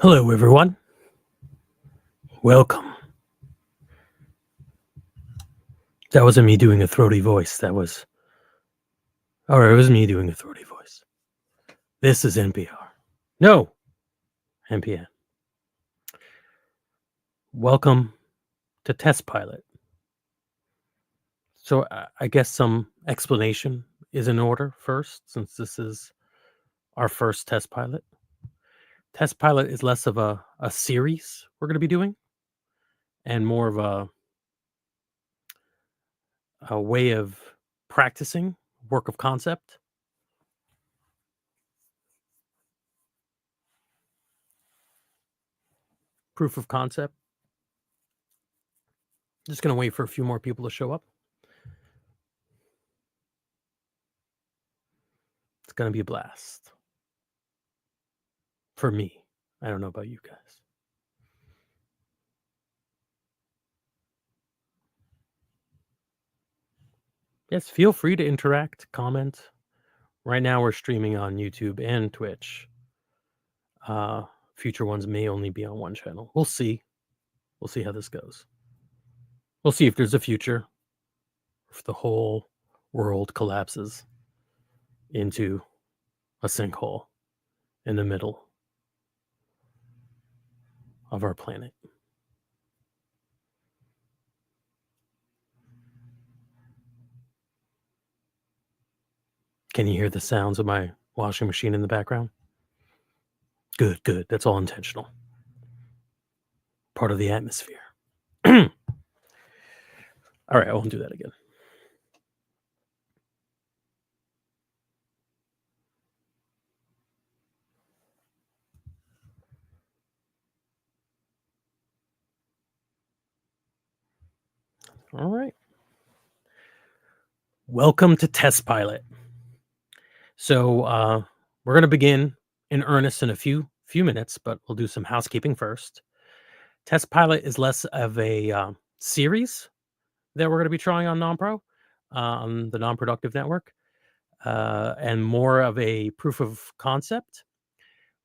Hello, everyone. Welcome. That wasn't me doing a throaty voice. It was me doing a throaty voice. This is NPR. No, NPN. Welcome to Test Pilot. So I guess some explanation is in order first, since this is our first Test Pilot. Test Pilot is less of a series we're going to be doing and more of a way of practicing work of concept. Proof of concept. Just going to wait for a few more people to show up. It's going to be a blast. For me. I don't know about you guys. Yes, feel free to interact, comment. Right now we're streaming on YouTube and Twitch. Future ones may only be on one channel. We'll see. We'll see how this goes. We'll see if there's a future. If the whole world collapses into a sinkhole in the middle of our planet. Can you hear the sounds of my washing machine in the background? Good, good. That's all intentional. Part of the atmosphere. All right, I won't do that again. All right. Welcome to Test Pilot. So we're going to begin in earnest in a few minutes, but we'll do some housekeeping first. Test Pilot is less of a series that we're going to be trying on NonPro, on the Non-Productive network, and more of a proof of concept.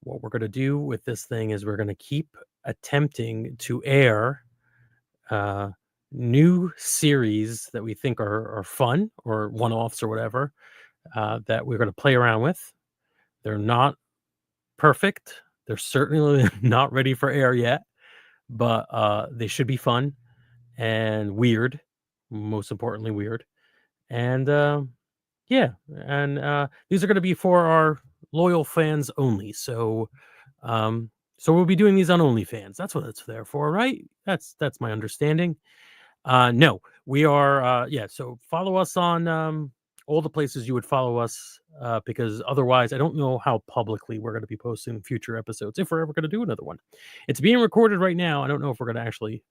What we're going to do with this thing is we're going to keep attempting to air new series that we think are fun or one-offs or whatever that we're going to play around with. They're not perfect. They're certainly not ready for air yet, but they should be fun and weird. Most importantly, weird. And yeah, and these are going to be for our loyal fans only. So we'll be doing these on OnlyFans. That's what it's there for, right? That's my understanding. No, we are. Yeah, so follow us on all the places you would follow us, because otherwise, I don't know how publicly we're going to be posting future episodes if we're ever going to do another one. It's being recorded right now. I don't know if we're going to actually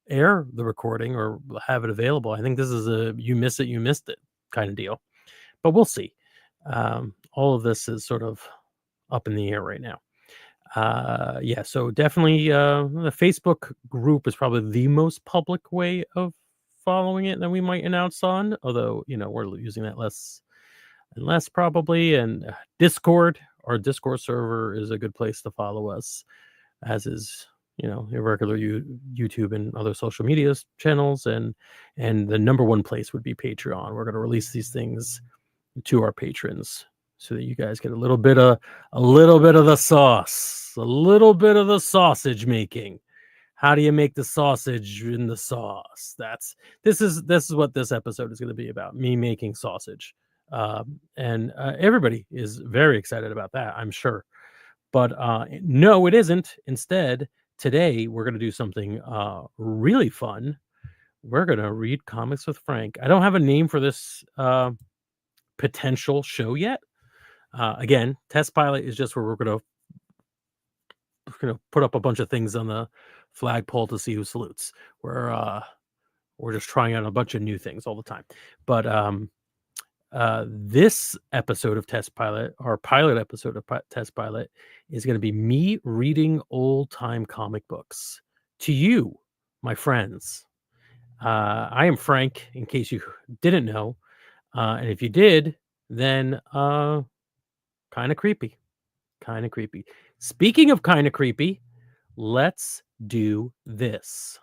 air the recording or have it available. I think this is a you missed it kind of deal, but we'll see. All of this is sort of up in the air right now. Yeah, so definitely the Facebook group is probably the most public way of following it that we might announce on, although we're using that less and less probably. And Discord, our Discord server, is a good place to follow us, as is your regular YouTube and other social media channels. And the number one place would be Patreon. We're going to release these things to our patrons so that you guys get a little bit of the sauce, a little bit of the sausage making. How do you make the sausage in the sauce? This is what this episode is going to be about, me making sausage. And everybody is very excited about that, I'm sure. But no, it isn't. Instead, today we're going to do something really fun. We're going to read comics with Frank. I don't have a name for this potential show yet. Again, Test Pilot is just where we're going to put up a bunch of things on the flagpole to see who salutes. We're just trying out a bunch of new things all the time. But this episode of Test Pilot, our pilot episode of Test Pilot, is going to be me reading old-time comic books to you, my friends. I am Frank, in case you didn't know. And if you did, then kind of creepy. Speaking of kind of creepy, let's do this.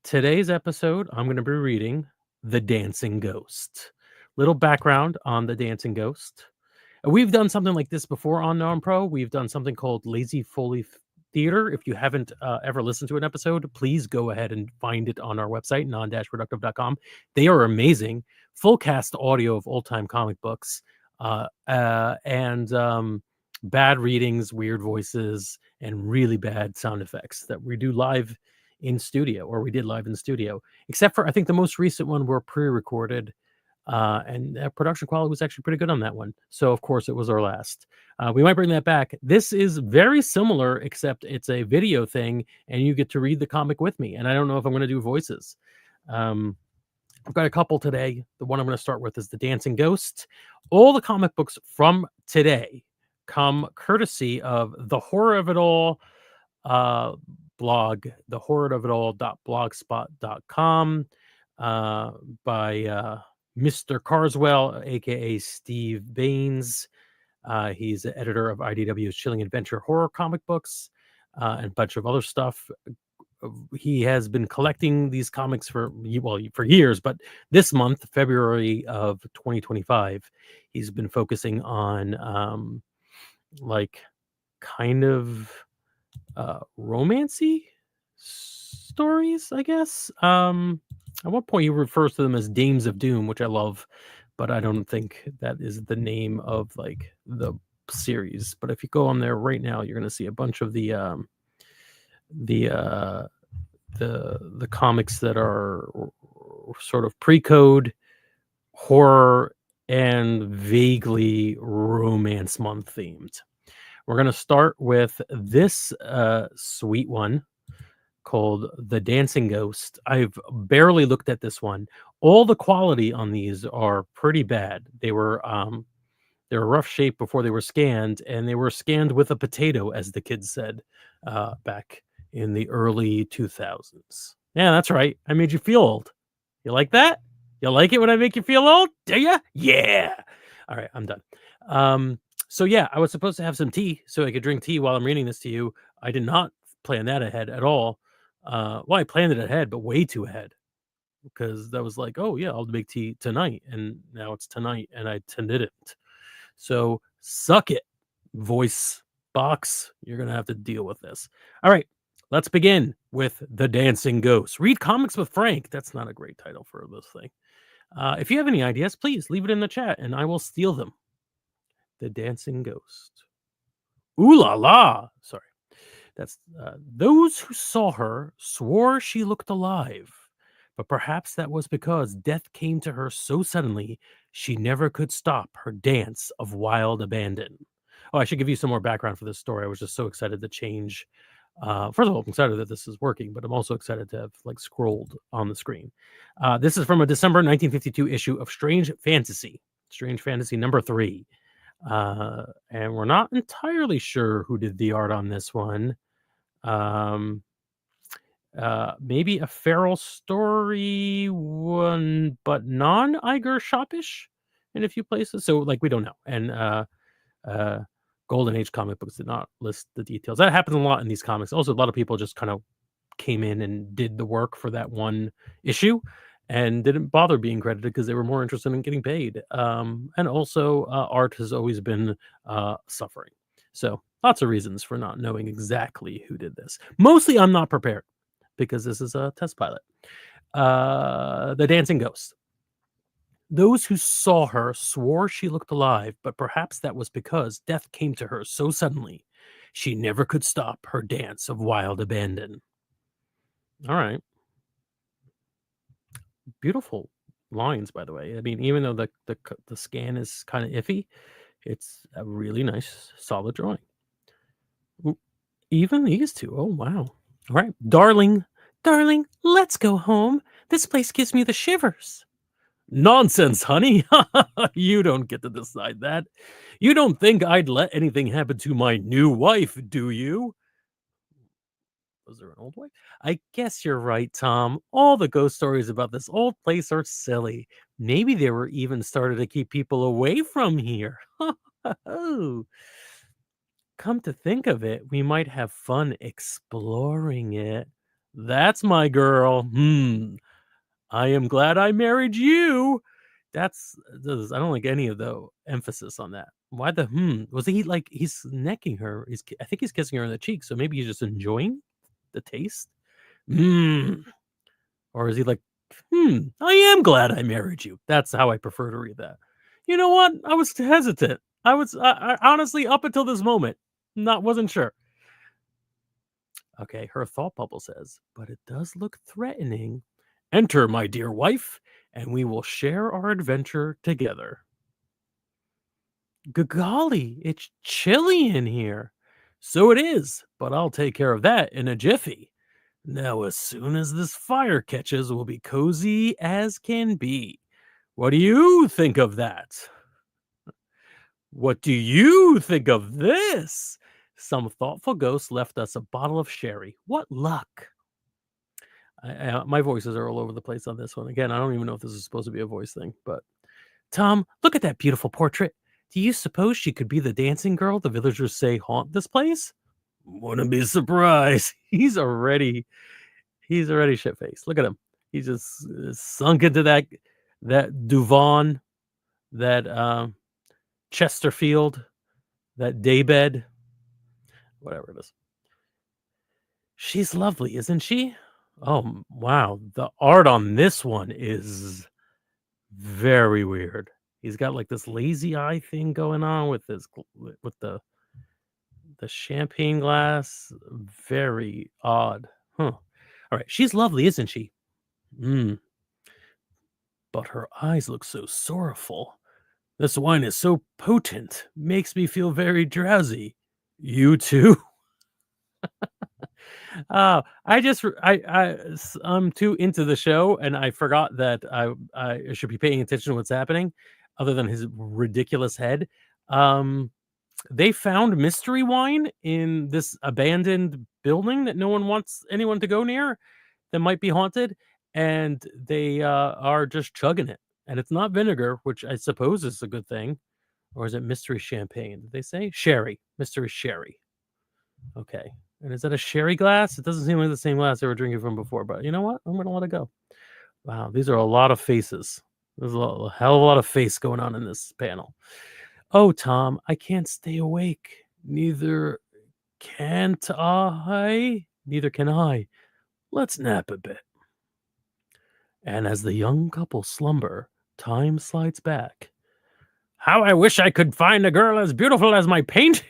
Today's episode, I'm going to be reading The Dancing Ghost. Little background on The Dancing Ghost. We've done something like this before on Non-Pro. We've done something called Lazy Foley Theater. If you haven't ever listened to an episode, please go ahead and find it on our website, Non-Productive.com. They are amazing. Full cast audio of old-time comic books and bad readings, weird voices, and really bad sound effects that we do live in studio, or we did live in studio. Except for, I think the most recent one were pre-recorded. And production quality was actually pretty good on that one. So, of course, it was our last. We might bring that back. This is very similar, except it's a video thing, and you get to read the comic with me. And I don't know if I'm going to do voices. I've got a couple today. The one I'm going to start with is The Dancing Ghost. All the comic books from today come courtesy of The Horror of It All blog, thehorrorofitall.blogspot.com by Mr. Carswell, aka Steve Baines. He's the editor of IDW's Chilling Adventure horror comic books and a bunch of other stuff. He has been collecting these comics for years, but this month, February of 2025, he's been focusing on like kind of romancy stories, I guess. At one point he refers to them as Dames of Doom, which I love, but I don't think that is the name of like the series. But if you go on there right now, you're going to see a bunch of the comics that are sort of pre-code horror and vaguely romance month themed. We're going to start with this sweet one called The Dancing Ghost. I've barely looked at this one. All the quality on these are pretty bad. They were rough shape before they were scanned, and they were scanned with a potato, as the kids said back in the early 2000s. Yeah, that's right. I made you feel old. You like that? You like it when I make you feel old? Do you? Yeah. All right, I'm done. So yeah, I was supposed to have some tea so I could drink tea while I'm reading this to you. I did not plan that ahead at all. Well, I planned it ahead, but way too ahead, because that was like, oh yeah, I'll make tea tonight, and now it's tonight, and I didn't. So suck it, voice box. You're gonna have to deal with this. All right, let's begin with The Dancing Ghost. Read Comics with Frank. That's not a great title for this thing. If you have any ideas, please leave it in the chat, and I will steal them. The Dancing Ghost. Ooh la la. Sorry. That's those who saw her swore she looked alive, but perhaps that was because death came to her so suddenly she never could stop her dance of wild abandon. Oh, I should give you some more background for this story. I was just so excited to change. First of all, I'm excited that this is working, but I'm also excited to have like scrolled on the screen. This is from a December 1952 issue of Strange Fantasy number 3. And we're not entirely sure who did the art on this one. Maybe a Feral Story one, but non-Iger Shopish in a few places. So like we don't know. And Golden Age comic books did not list the details. That happens a lot in these comics. Also, a lot of people just kind of came in and did the work for that one issue and didn't bother being credited because they were more interested in getting paid. And also art has always been suffering. So lots of reasons for not knowing exactly who did this. Mostly I'm not prepared because this is a test pilot. The Dancing Ghost. Those who saw her swore she looked alive, but perhaps that was because death came to her so suddenly she never could stop her dance of wild abandon. All right. Beautiful lines, by the way. I mean, even though the scan is kind of iffy, it's a really nice, solid drawing. Ooh, even these two. Oh, wow. All right. Darling, let's go home. This place gives me the shivers. Nonsense, honey. You don't get to decide that. You don't think I'd let anything happen to my new wife, do you? Was there an old wife? I guess you're right, Tom. All the ghost stories about this old place are silly. Maybe they were even started to keep people away from here. Oh. come to think of it, we might have fun exploring it. That's my girl. I am glad I married you. I don't like any of the emphasis on that. Why the Was he like he's necking her? I think he's kissing her on the cheek, so maybe he's just enjoying the taste. Mm. Or is he like, I am glad I married you. That's how I prefer to read that. You know what? I was hesitant. I honestly, up until this moment, wasn't sure. Okay, her thought bubble says, but it does look threatening. Enter, my dear wife, and we will share our adventure together. Golly, it's chilly in here. So it is, but I'll take care of that in a jiffy. Now, as soon as this fire catches, we'll be cozy as can be. What do you think of that? What do you think of this? Some thoughtful ghost left us a bottle of sherry. What luck! My voices are all over the place on this one. Again, I don't even know if this is supposed to be a voice thing, but Tom, look at that beautiful portrait. Do you suppose she could be the dancing girl the villagers say haunt this place? Wouldn't be surprised. He's already shit faced. Look at him. He's just sunk into that Duvon, that Chesterfield, that Daybed, whatever it is. She's lovely, isn't she? Oh wow, the art on this one is very weird. He's got like this lazy eye thing going on with the champagne glass. Very odd. Huh. All right, she's lovely, isn't she? But her eyes look so sorrowful. This wine is so potent, makes me feel very drowsy. You too? I'm too into the show, and I forgot that I should be paying attention to what's happening, other than his ridiculous head. They found mystery wine in this abandoned building that no one wants anyone to go near, that might be haunted, and they are just chugging it. And it's not vinegar, which I suppose is a good thing. Or is it mystery champagne? Did they say? Sherry. Mystery sherry. Okay. And is that a sherry glass? It doesn't seem like the same glass they were drinking from before, but you know what? I'm going to let it go. Wow, these are a lot of faces. There's a hell of a lot of face going on in this panel. Oh, Tom, I can't stay awake. Neither can I. Let's nap a bit. And as the young couple slumber, time slides back. How I wish I could find a girl as beautiful as my painting.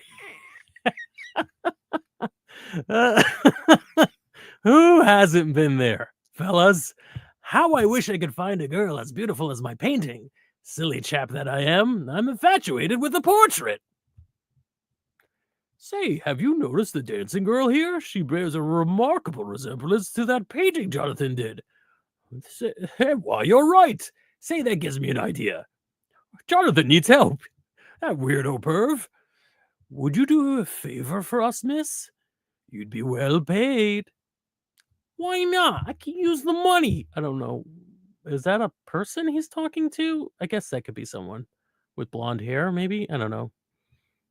Who hasn't been there, fellas? How I wish I could find a girl as beautiful as my painting. Silly chap that I am, I'm infatuated with the portrait. Say, have you noticed the dancing girl here? She bears a remarkable resemblance to that painting Jonathan did. Hey, why, you're right. Say, that gives me an idea. Jonathan needs help. That weirdo perv. Would you do a favor for us, miss? You'd be well paid. Why not? I can use the money. I don't know. Is that a person he's talking to? I guess that could be someone with blonde hair, maybe. I don't know.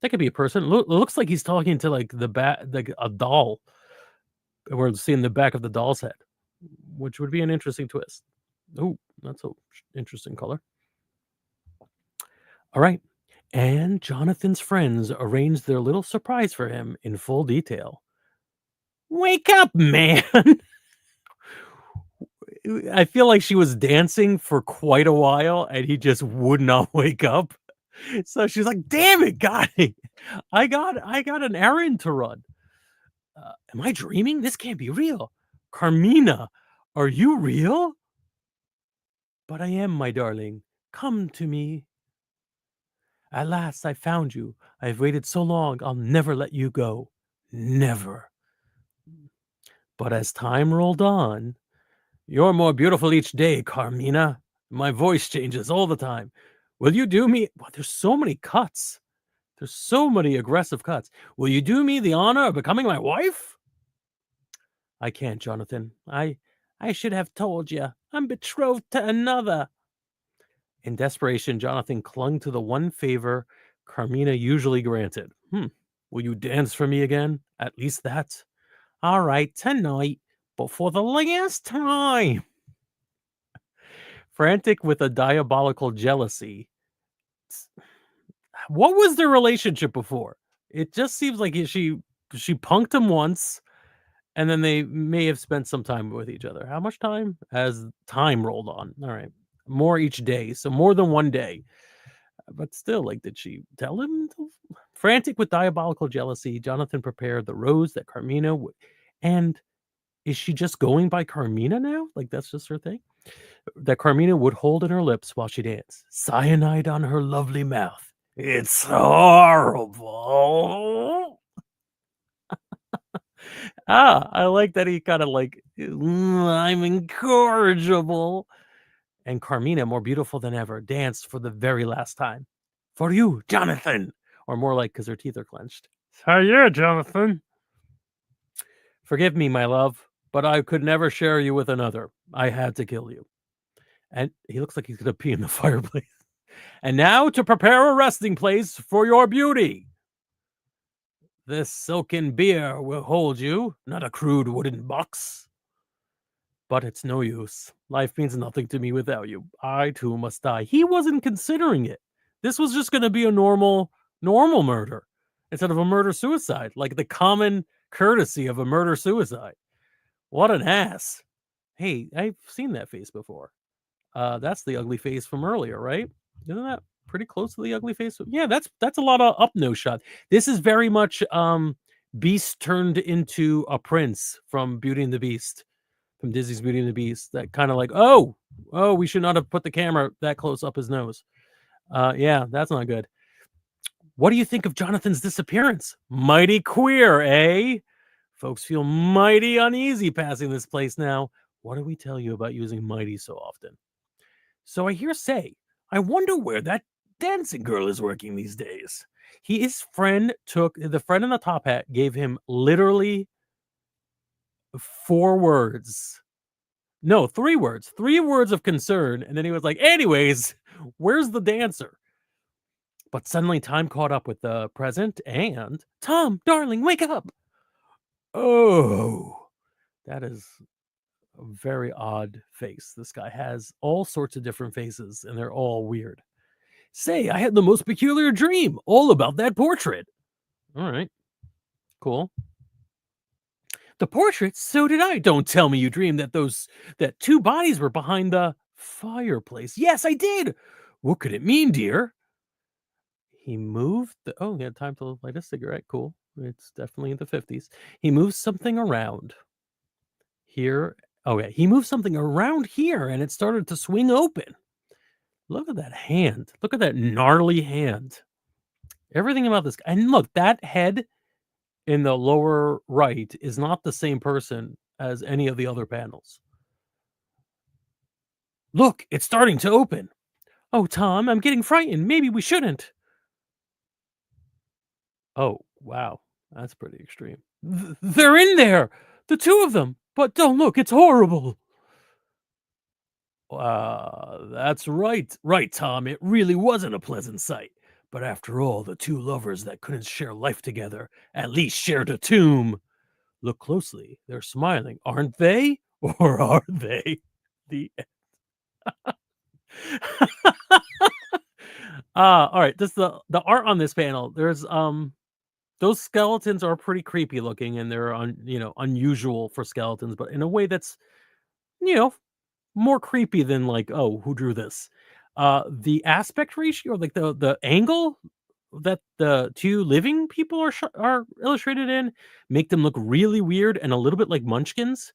That could be a person. Looks like he's talking to like a doll. We're seeing the back of the doll's head, which would be an interesting twist. Oh, that's an interesting color. All right. And Jonathan's friends arranged their little surprise for him in full detail. Wake up, man. I feel like she was dancing for quite a while and he just would not wake up. So she's like, damn it, guy. I got an errand to run. Am I dreaming? This can't be real. Carmina, are you real? But I am, my darling. Come to me. At last I found you. I've waited so long, I'll never let you go. Never. But as time rolled on, you're more beautiful each day, Carmina. My voice changes all the time. Will you do me? Well, there's so many cuts. There's so many aggressive cuts. Will you do me the honor of becoming my wife? I can't, Jonathan. I should have told you. I'm betrothed to another. In desperation, Jonathan clung to the one favor Carmina usually granted. Will you dance for me again? At least that. All right, tonight, but for the last time. Frantic with a diabolical jealousy. What was their relationship before? It just seems like she punked him once, and then they may have spent some time with each other. How much time? As time rolled on. All right. More each day, so more than one day. But still, like, did she tell him? Frantic with diabolical jealousy, Jonathan prepared the rose that Carmina would. And is she just going by Carmina now? Like, that's just her thing? That Carmina would hold in her lips while she danced. Cyanide on her lovely mouth. It's horrible. I like that he kind of like, I'm incorrigible. And Carmina, more beautiful than ever, danced for the very last time. For you, Jonathan. Or more like, because her teeth are clenched. Oh, yeah, Jonathan. Forgive me, my love, but I could never share you with another. I had to kill you. And he looks like he's going to pee in the fireplace. And now to prepare a resting place for your beauty. This silken beer will hold you, not a crude wooden box. But it's no use. Life means nothing to me without you. I too must die. He wasn't considering it. This was just going to be a normal murder instead of a murder-suicide, like the common courtesy of a murder-suicide. What an ass. Hey, I've seen that face before. That's the ugly face from earlier, right? Isn't that pretty close to the ugly face? Yeah, that's a lot of up nose shot. This is very much Beast turned into a prince from Beauty and the Beast, from Disney's Beauty and the Beast. That kind of like, oh, we should not have put the camera that close up his nose. Yeah, that's not good. What do you think of Jonathan's disappearance? Mighty queer, eh? Folks feel mighty uneasy passing this place now. What do we tell you about using mighty so often? So I hear say, I wonder where that dancing girl is working these days. His friend the friend in the top hat gave him literally 4 words. No, 3 words. 3 words of concern. And then he was like, anyways, where's the dancer? But suddenly time caught up with the present and Tom, darling, wake up. Oh, that is a very odd face. This guy has all sorts of different faces and they're all weird. Say, I had the most peculiar dream all about that portrait. All right, cool. The portrait? So did I. Don't tell me you dreamed that 2 bodies were behind the fireplace. Yes, I did. What could it mean, dear? He moved he had time to light a cigarette. Cool. It's definitely in the 50s. He moved something around here. Oh, yeah. He moved something around here and it started to swing open. Look at that hand. Look at that gnarly hand. Everything about this guy. And look, that head in the lower right is not the same person as any of the other panels. Look, it's starting to open. Oh, Tom, I'm getting frightened. Maybe we shouldn't. Oh, wow. That's pretty extreme. They're in there. The 2 of them. But don't look. It's horrible. That's right. Right, Tom. It really wasn't a pleasant sight. But after all, the 2 lovers that couldn't share life together at least shared a tomb. Look closely. They're smiling, aren't they? Or are they? The all right. Just the art on this panel. There's those skeletons are pretty creepy looking, and they're unusual for skeletons, but in a way that's you know more creepy than like, oh, who drew this? The aspect ratio, like the angle that the 2 living people are illustrated in, make them look really weird and a little bit like Munchkins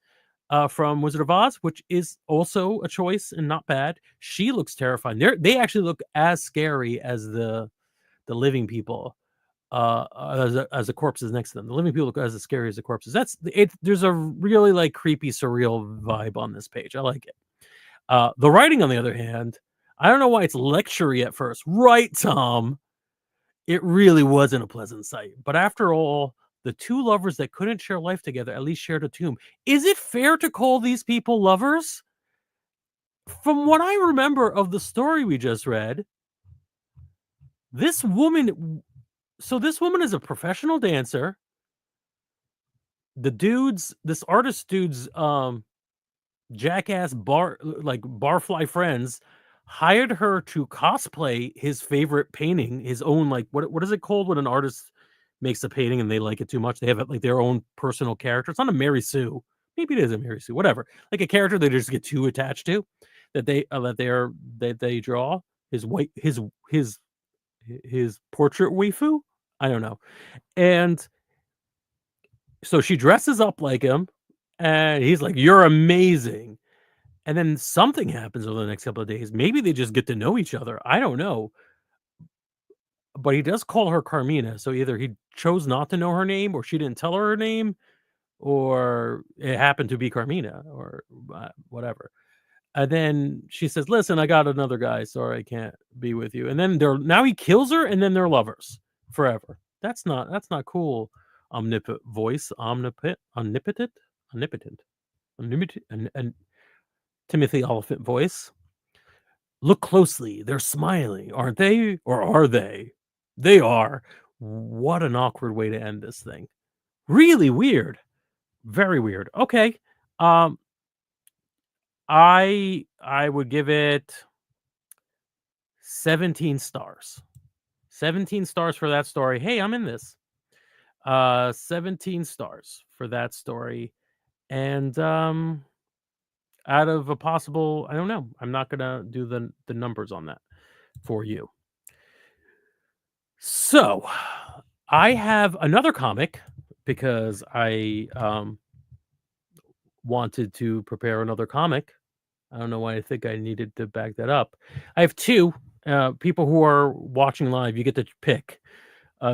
from Wizard of Oz, which is also a choice and not bad. She looks terrifying. They actually look as scary as the living people. As the corpses next to them, the living people look as scary as the corpses. There's a really like creepy, surreal vibe on this page. I like it. The writing, on the other hand, I don't know why it's lectury at first. Right, Tom? It really wasn't a pleasant sight. But after all, the 2 lovers that couldn't share life together at least shared a tomb. Is it fair to call these people lovers? From what I remember of the story we just read, this woman So this woman is a professional dancer. This artist dude's jackass like barfly friends hired her to cosplay his favorite painting, his own, like, what is it called when an artist makes a painting and they like it too much? They have it like their own personal character. It's not a Mary Sue. Maybe it is a Mary Sue, whatever. Like a character they just get too attached to that they draw. His white his portrait waifu. I don't know. And so she dresses up like him, and he's like, "You're amazing." And then something happens over the next couple of days. Maybe they just get to know each other. I don't know. But he does call her Carmina. So either he chose not to know her name, or she didn't tell her name, or it happened to be Carmina, or whatever. And then she says, "Listen, I got another guy. Sorry, I can't be with you." And then now he kills her, and then they're lovers forever. That's not cool. Omnipotent voice, omnipotent, and Timothy Oliphant voice. "Look closely. They're smiling, aren't they? Or are they? They are." What an awkward way to end this thing. Really weird. Very weird. Okay. Um, I would give it 17 stars. 17 stars for that story. Hey, I'm in this. 17 stars for that story. And out of a possible, I don't know. I'm not gonna do the numbers on that for you. So, I have another comic because I wanted to prepare another comic. I don't know why I think I needed to back that up. I have two people who are watching live. You get to pick.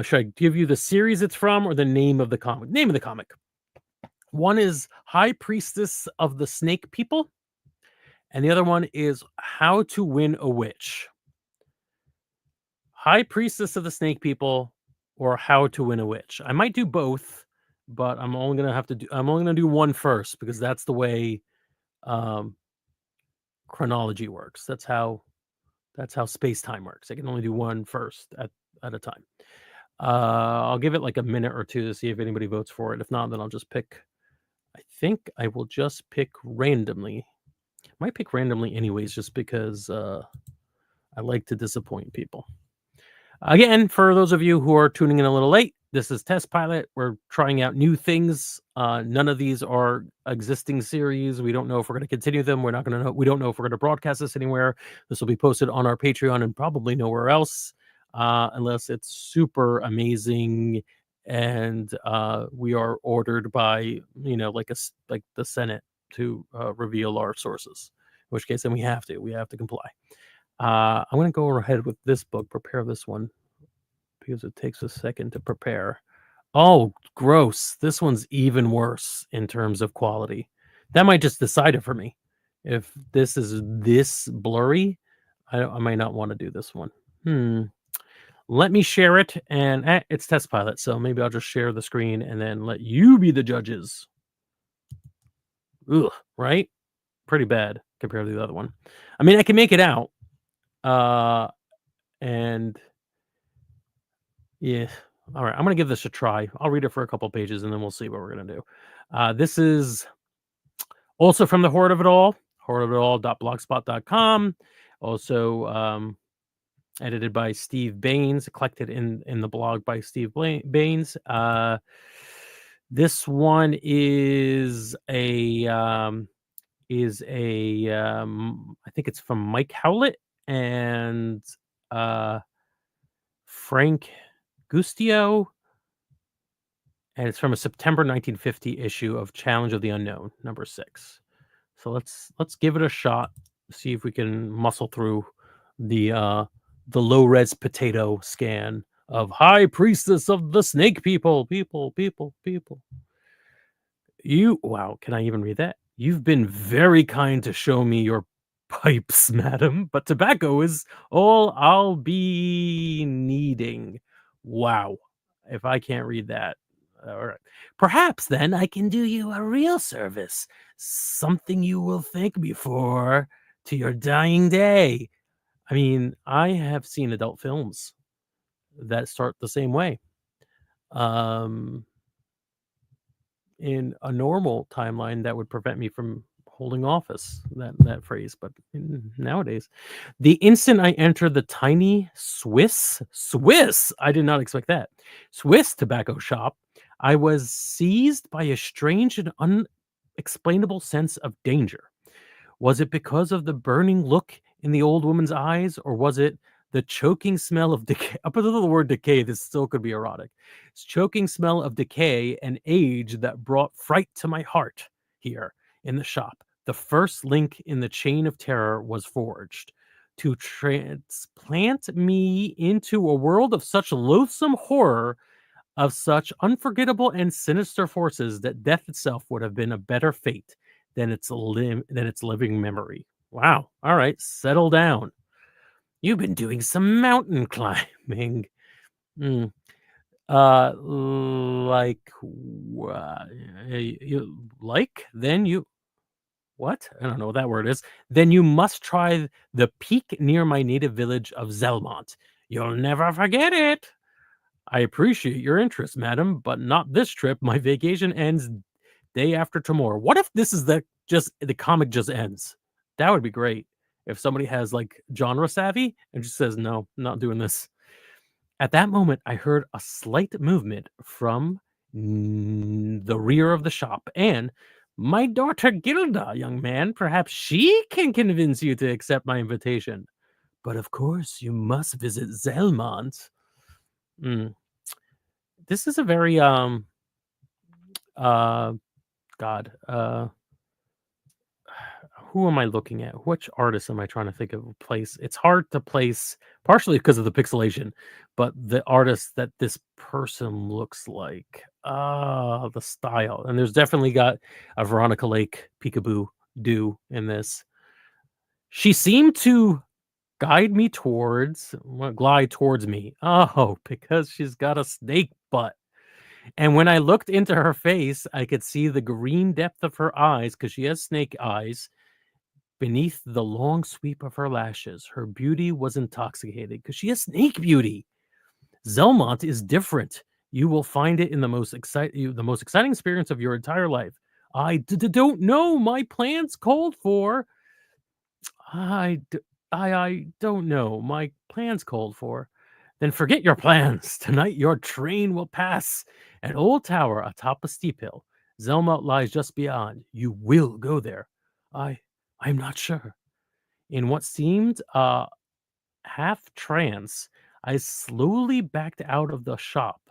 Should I give you the series it's from or the name of the comic? Name of the comic. One is High Priestess of the Snake People, and the other one is How to Win a Witch. High Priestess of the Snake People or How to Win a Witch. I might do both, but I'm only gonna do one first because that's the way um, chronology works. That's how space time works. I can only do one first at a time. I'll give it like a minute or two to see if anybody votes for it. If not, then I'll just pick. I think I will just pick randomly. Might pick randomly anyways, just because I like to disappoint people. Again, for those of you who are tuning in a little late, this is Test Pilot. We're trying out new things. None of these are existing series. We don't know if we're going to continue them. We're not going to know. We don't know if we're going to broadcast this anywhere. This will be posted on our Patreon and probably nowhere else, unless it's super amazing and we are ordered by like the Senate to reveal our sources. In which case, then we have to comply. I'm going to go ahead with this book, prepare this one, because it takes a second to prepare. Oh, gross. This one's even worse in terms of quality. That might just decide it for me. If this is this blurry, I might not want to do this one. Let me share it, and it's Test Pilot, so maybe I'll just share the screen and then let you be the judges. Ugh, right? Pretty bad compared to the other one. I mean, I can make it out. And yeah, all right. I'm gonna give this a try. I'll read it for a couple pages and then we'll see what we're gonna do. This is also from the Horde of It All, hoardofitall.blogspot.com. Also edited by Steve Baines, collected in the blog by Steve Baines. This one is I think it's from Mike Howlett and Frank Gustio, and it's from a September 1950 issue of Challenge of the Unknown, number 6. So let's give it a shot. See if we can muscle through the low res potato scan of High Priestess of the Snake People. Wow, can I even read that? You've been very kind to show me your pipes, madam, but tobacco is all I'll be needing. Wow. If I can't read that. All right. Perhaps then I can do you a real service. Something you will thank me for to your dying day. I mean, I have seen adult films that start the same way. Um, in a normal timeline, that would prevent me from holding office, that phrase, but nowadays, the instant I entered the tiny Swiss, I did not expect that, Swiss tobacco shop, I was seized by a strange and unexplainable sense of danger. Was it because of the burning look in the old woman's eyes, or was it the choking smell of decay? Up until the word decay, this still could be erotic. It's choking smell of decay and age that brought fright to my heart here in the shop. The first link in the chain of terror was forged to transplant me into a world of such loathsome horror, of such unforgettable and sinister forces, that death itself would have been a better fate than its living memory. Wow. All right, settle down. You've been doing some mountain climbing. Mm. Like you like? Then you what? I don't know what that word is. Then you must try the peak near my native village of Zelmont. You'll never forget it. I appreciate your interest, madam, but not this trip. My vacation ends day after tomorrow. What if this is the comic just ends? That would be great. If somebody has like genre savvy and just says, no, I'm not doing this. At that moment, I heard a slight movement from the rear of the shop, and my daughter Gilda, young man, perhaps she can convince you to accept my invitation. But of course, you must visit Zelmont. Mm. This is a very uh God, who am I looking at? Which artist am I trying to think of? Place. It's hard to place, partially because of the pixelation, but the artist that this person looks like. The style, and there's definitely got a Veronica Lake peekaboo do in this. She seemed to glide towards me. Oh, because she's got a snake butt. And when I looked into her face, I could see the green depth of her eyes, because she has snake eyes, beneath the long sweep of her lashes. Her beauty was intoxicating, because she has snake beauty. Zelmont is different. You will find it in the most exciting experience of your entire life. Don't know. My plans called for. I, d- I don't know. My plans called for. Then forget your plans. Tonight your train will pass an old tower atop a steep hill. Zelmont lies just beyond. You will go there. I I'm not sure. In what seemed half trance, I slowly backed out of the shop,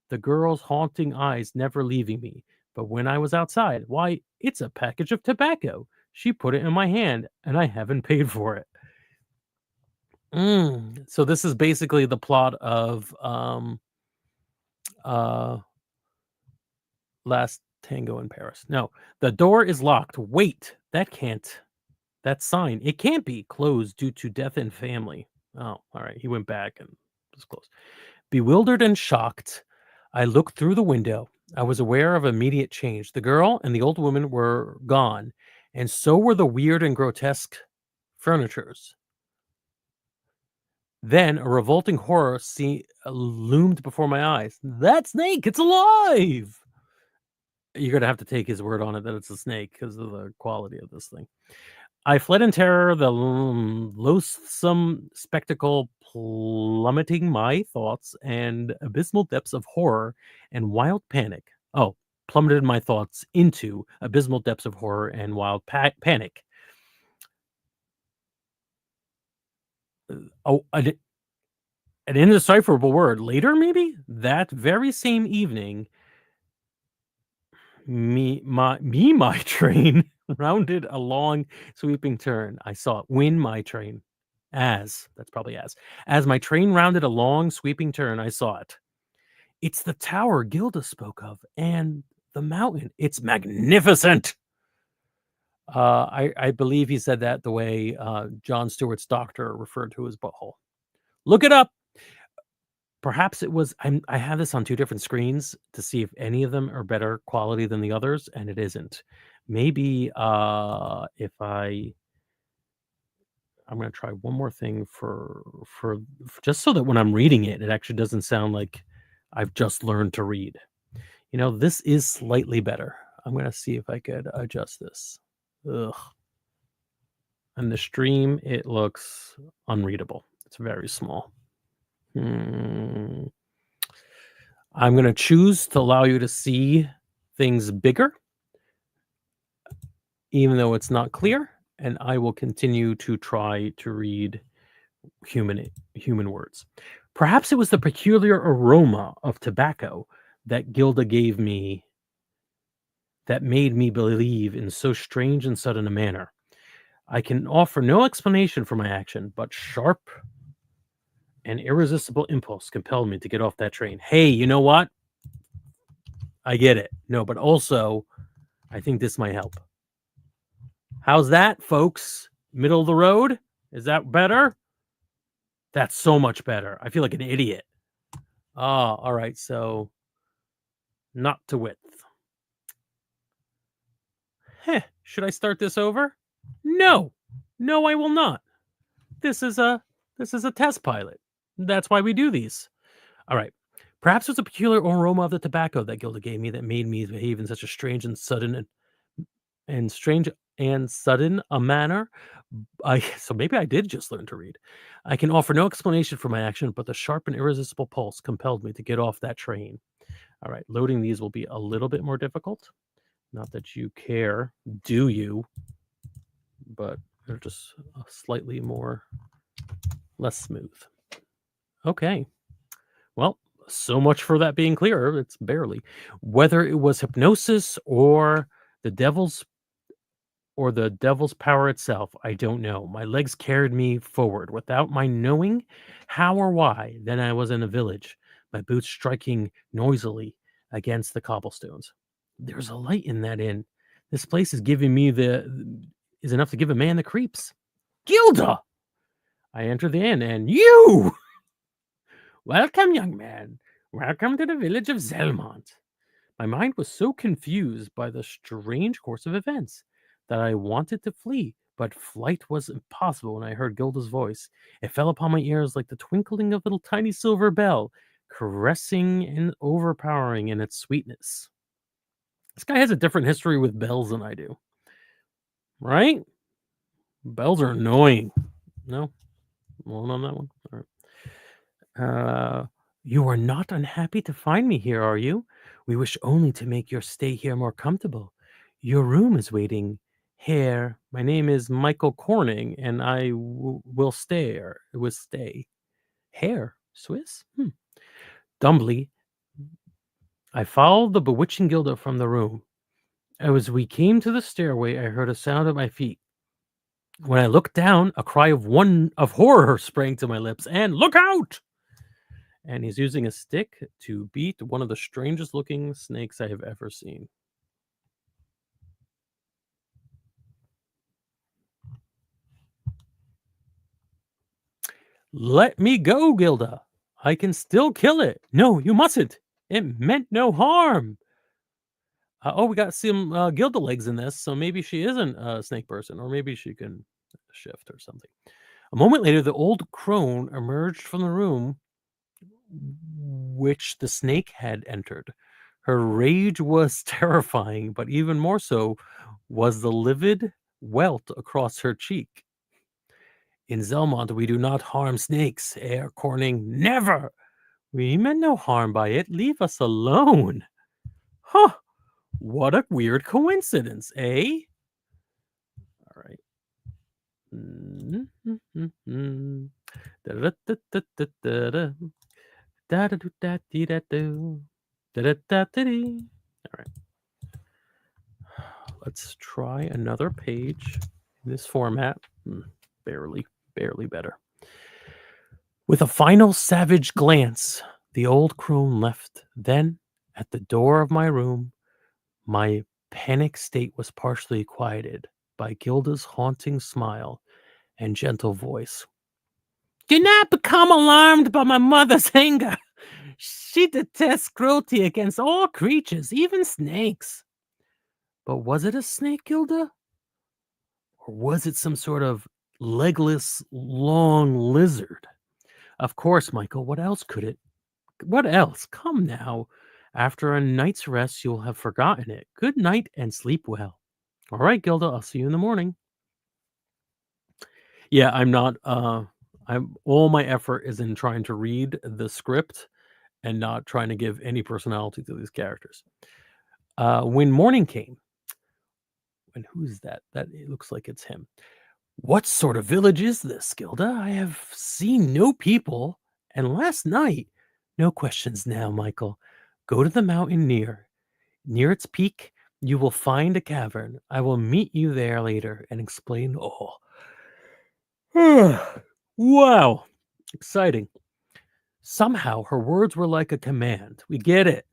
the girl's haunting eyes never leaving me. But when I was outside, why, it's a package of tobacco. She put it in my hand, and I haven't paid for it. So this is basically the plot of uh Last Tango in Paris. No, the door is locked. Wait, that sign, it can't be closed due to death in family. Oh, all right. He went back and was closed. Bewildered and shocked, I looked through the window. I was aware of immediate change. The girl and the old woman were gone, and so were the weird and grotesque furnitures. Then a revolting horror loomed before my eyes. That snake, it's alive! You're gonna have to take his word on it that it's a snake because of the quality of this thing. I fled in terror, the loathsome spectacle plummeting my thoughts and abysmal depths of horror and wild panic. Oh, plummeted my thoughts into abysmal depths of horror and wild panic. Oh, an indecipherable word. Later, maybe that very same evening, my train rounded a long sweeping turn. I saw it. When my train, that's probably as my train rounded a long sweeping turn, I saw it. It's the tower Gilda spoke of, and the mountain. It's magnificent. I believe he said that the way John Stewart's doctor referred to his butthole. Look it up. Perhaps it was. I have this on two different screens to see if any of them are better quality than the others, and it isn't. Maybe if I I'm gonna try one more thing just so that when I'm reading it, it actually doesn't sound like I've just learned to read. This is slightly better. I'm gonna see if I could adjust this. Ugh. And the stream, it looks unreadable. It's very small. Hmm. I'm gonna choose to allow you to see things bigger, even though it's not clear, and I will continue to try to read human words. Perhaps it was the peculiar aroma of tobacco that Gilda gave me that made me believe in so strange and sudden a manner. I can offer no explanation for my action, but sharp and irresistible impulse compelled me to get off that train. Hey, you know what? I get it. No, but also, I think this might help. How's that, folks? Middle of the road? Is that better? That's so much better. I feel like an idiot. Ah, all right. So, not to width. Should I start this over? No. No, I will not. This is a test pilot. That's why we do these. All right. Perhaps it was a peculiar aroma of the tobacco that Gilda gave me that made me behave in such a strange and sudden and strange and sudden a manner. So maybe I did just learn to read. I can offer no explanation for my action, but the sharp and irresistible pulse compelled me to get off that train. All right, loading these will be a little bit more difficult. Not that you care, do you? But they're just slightly less smooth. Okay. Well, so much for that being clear. It's barely. Whether it was hypnosis the devil's or the devil's power itself, I don't know. My legs carried me forward without my knowing how or why. Then I was in a village, my boots striking noisily against the cobblestones. There's a light in that inn. This place is giving me is enough to give a man the creeps. Gilda! I enter the inn and you! Welcome, young man. Welcome to the village of Zelmont. My mind was so confused by the strange course of events that I wanted to flee, but flight was impossible when I heard Gilda's voice. It fell upon my ears like the twinkling of a little tiny silver bell, caressing and overpowering in its sweetness. This guy has a different history with bells than I do. Right? Bells are annoying. No? One on that one? All right. You are not unhappy to find me here, are you? We wish only to make your stay here more comfortable. Your room is waiting here. My name is Michael Corning, and I will stay. Hair? Swiss? Dumbly, I followed the bewitching Gilda from the room. As we came to the stairway, I heard a sound at my feet. When I looked down, a cry of horror sprang to my lips, and look out! And he's using a stick to beat one of the strangest looking snakes I have ever seen. Let me go, Gilda. I can still kill it. No, you mustn't. It meant no harm. We got some Gilda legs in this, so maybe she isn't a snake person, or maybe she can shift or something. A moment later, the old crone emerged from the room which the snake had entered. Her rage was terrifying, but even more so was the livid welt across her cheek. In Zelmont, we do not harm snakes, Herr Corning. Never! We meant no harm by it. Leave us alone. Huh. What a weird coincidence, eh? All right. All right. Let's try another page in this format. Barely better. With a final savage glance, the old crone left. Then, at the door of my room, my panic state was partially quieted by Gilda's haunting smile and gentle voice. Do not become alarmed by my mother's anger. She detests cruelty against all creatures, even snakes. But was it a snake, Gilda? Or was it some sort of legless, long lizard. Of course, Michael, what else could it? What else? Come now. After a night's rest, you'll have forgotten it. Good night and sleep well. All right, Gilda, I'll see you in the morning. Yeah, I'm not I'm all my effort is in trying to read the script and not trying to give any personality to these characters. When morning came, and who's that? That it looks like it's him. What sort of village is this, Gilda? I have seen no people, and last night. No questions now, Michael. Go to the mountain near its peak, you will find a cavern. I will meet you there later and explain all. Wow, exciting. Somehow her words were like a command. We get it.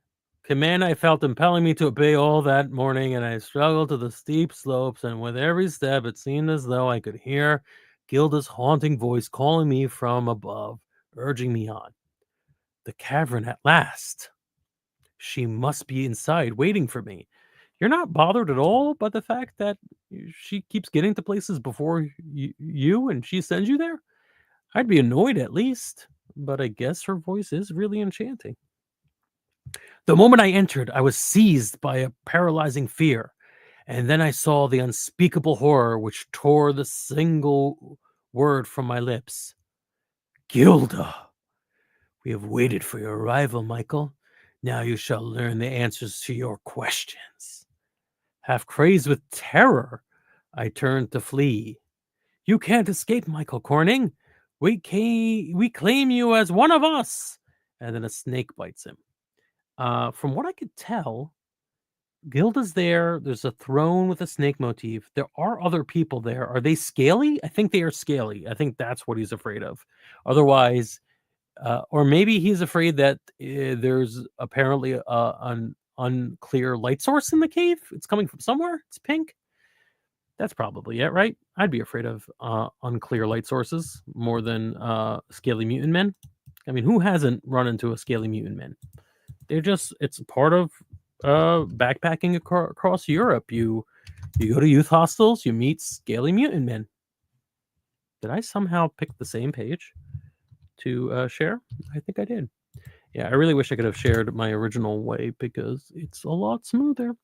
Command I felt impelling me to obey all that morning, and I struggled to the steep slopes, and with every step it seemed as though I could hear Gilda's haunting voice calling me from above, urging me on. The cavern at last. She must be inside waiting for me. You're not bothered at all by the fact that she keeps getting to places before you and she sends you there? I'd be annoyed at least, but I guess her voice is really enchanting. The moment I entered, I was seized by a paralyzing fear, and then I saw the unspeakable horror which tore the single word from my lips. Gilda! We have waited for your arrival, Michael. Now you shall learn the answers to your questions. Half crazed with terror, I turned to flee. You can't escape, Michael Corning. We claim you as one of us. And then a snake bites him. From what I could tell, Gilda's there. There's a throne with a snake motif. There are other people there. Are they scaly? I think they are scaly. I think that's what he's afraid of. Otherwise, or maybe he's afraid that there's apparently an unclear light source in the cave. It's coming from somewhere. It's pink. That's probably it, right? I'd be afraid of unclear light sources more than scaly mutant men. I mean, who hasn't run into a scaly mutant man? It's part of backpacking across Europe. You go to youth hostels, you meet scaly mutant men. Did I somehow pick the same page to share? I think I did. Yeah, I really wish I could have shared my original way because it's a lot smoother.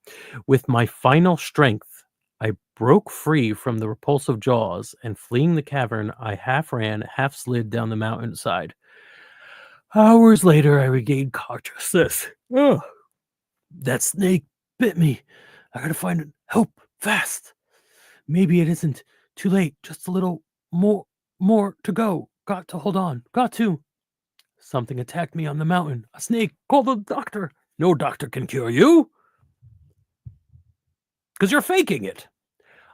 With my final strength, I broke free from the repulsive jaws, and fleeing the cavern, I half ran, half slid down the mountainside. Hours later, I regained consciousness. Ugh. That snake bit me. I gotta find help fast. Maybe it isn't too late. Just a little more to go. Got to hold on. Got to. Something attacked me on the mountain. A snake. Call the doctor. No doctor can cure you. Because you're faking it.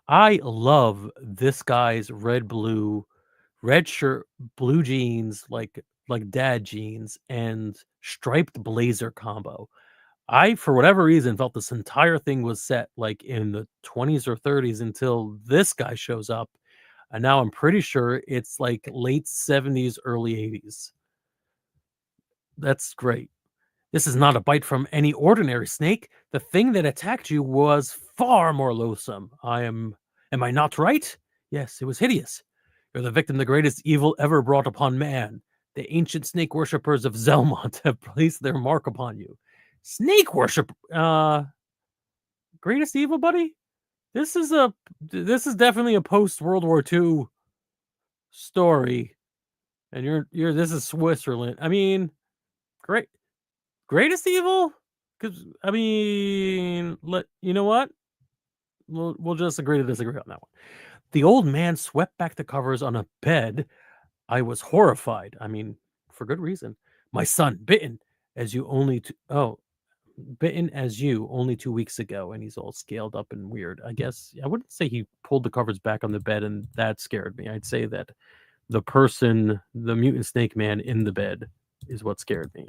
I love this guy's red shirt, blue jeans, like dad jeans, and striped blazer combo. I, for whatever reason, felt this entire thing was set like in the 20s or 30s until this guy shows up. And now I'm pretty sure it's like late 70s, early 80s. That's great. This is not a bite from any ordinary snake. The thing that attacked you was far more loathsome. Am I not right? Yes, it was hideous. You're the victim of the greatest evil ever brought upon man. The ancient snake worshippers of Zelmont have placed their mark upon you. Snake worship, greatest evil, buddy? This is definitely a post World War II story. And this is Switzerland. I mean, greatest evil? Because I mean, you know what? We'll just agree to disagree on that one. The old man swept back the covers on a bed. I was horrified. I mean, for good reason. My son, bitten as you only bitten as you only 2 weeks ago, and he's all scaled up and weird. I guess I wouldn't say he pulled the covers back on the bed and that scared me. I'd say that the mutant snake man in the bed is what scared me.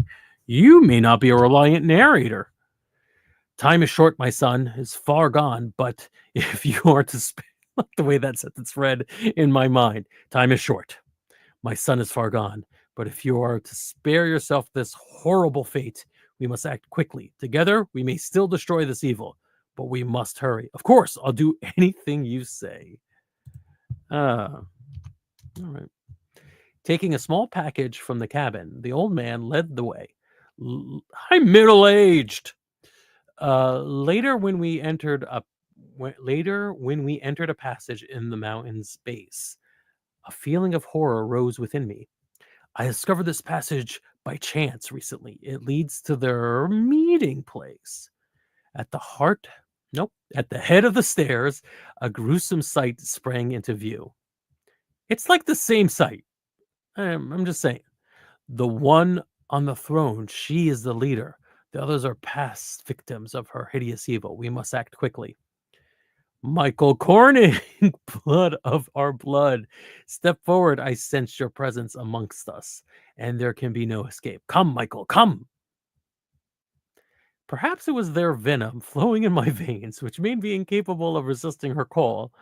You may not be a reliant narrator. Time is short, my son, is far gone, but if you are to the way that sentence read in my mind, time is short. My son is far gone, but if you are to spare yourself this horrible fate, we must act quickly. Together, we may still destroy this evil, but we must hurry. Of course, I'll do anything you say. All right. Taking a small package from the cabin, the old man led the way. I'm middle-aged. Later, when we entered a passage in the mountain's base, a feeling of horror rose within me. I discovered this passage by chance recently. It leads to their meeting place. At the heart, nope, at the head of the stairs, a gruesome sight sprang into view. It's like the same sight. I'm just saying. The one on the throne, she is the leader. The others are past victims of her hideous evil. We must act quickly. Michael Corning, blood of our blood. Step forward. I sense your presence amongst us, and there can be no escape. Come, Michael, come. Perhaps it was their venom flowing in my veins, which made me incapable of resisting her call,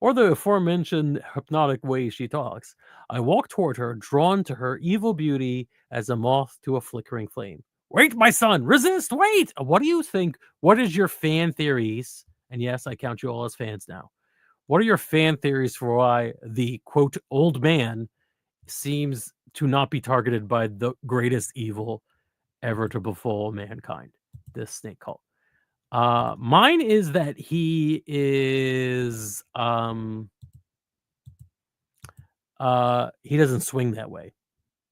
or the aforementioned hypnotic way she talks. I walked toward her, drawn to her evil beauty as a moth to a flickering flame. Wait, my son, resist, wait! What do you think? What is your fan theories? And yes, I count you all as fans now. What are your fan theories for why the quote old man seems to not be targeted by the greatest evil ever to befall mankind? This snake cult. Mine is that he doesn't swing that way.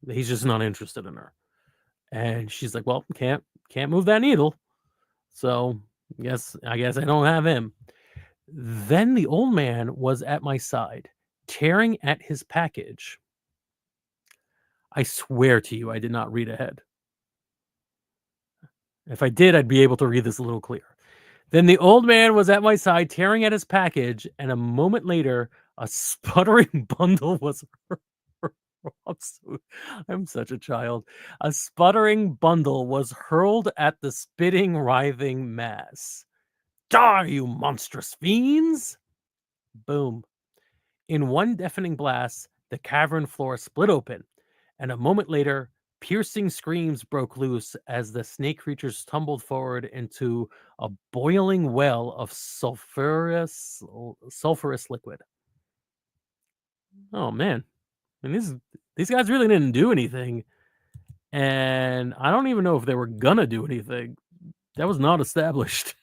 He's just not interested in her. And she's like, well, can't move that needle. So I guess I don't have him. Then the old man was at my side, tearing at his package. I swear to you, I did not read ahead. If I did, I'd be able to read this a little clearer. Then the old man was at my side, tearing at his package, and a moment later, a sputtering bundle was I'm such a child. A sputtering bundle was hurled at the spitting, writhing mass. Die, you monstrous fiends! Boom. In one deafening blast, the cavern floor split open, and a moment later, piercing screams broke loose as the snake creatures tumbled forward into a boiling well of sulfurous liquid. Oh man. And these guys really didn't do anything. And I don't even know if they were gonna do anything. That was not established.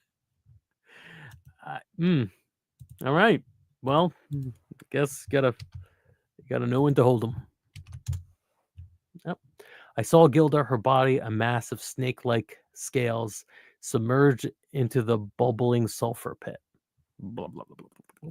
All right. Well, I guess gotta know when to hold them. Yep. I saw Gilda, her body a mass of snake-like scales, submerged into the bubbling sulfur pit. Blah, blah, blah, blah, blah, blah.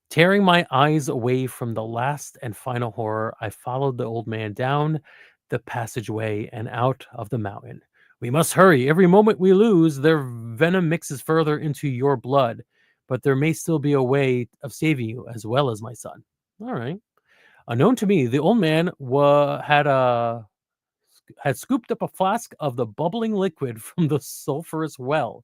Tearing my eyes away from the last and final horror, I followed the old man down the passageway and out of the mountain. We must hurry. Every moment we lose, their venom mixes further into your blood, but there may still be a way of saving you as well as my son. All right. Unknown to me, the old man had scooped up a flask of the bubbling liquid from the sulfurous well.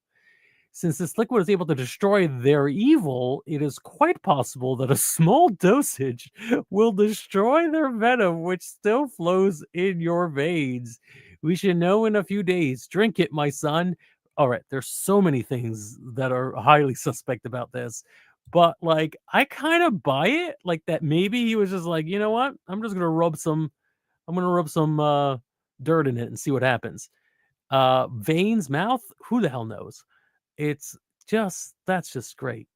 Since this liquid is able to destroy their evil, it is quite possible that a small dosage will destroy their venom, which still flows in your veins. We should know in a few days. Drink it, my son. All right, there's so many things that are highly suspect about this, but like I kind of buy it, like that maybe he was just like, you know what? I'm gonna rub some dirt in it and see what happens. Veins, mouth, who the hell knows? That's just great.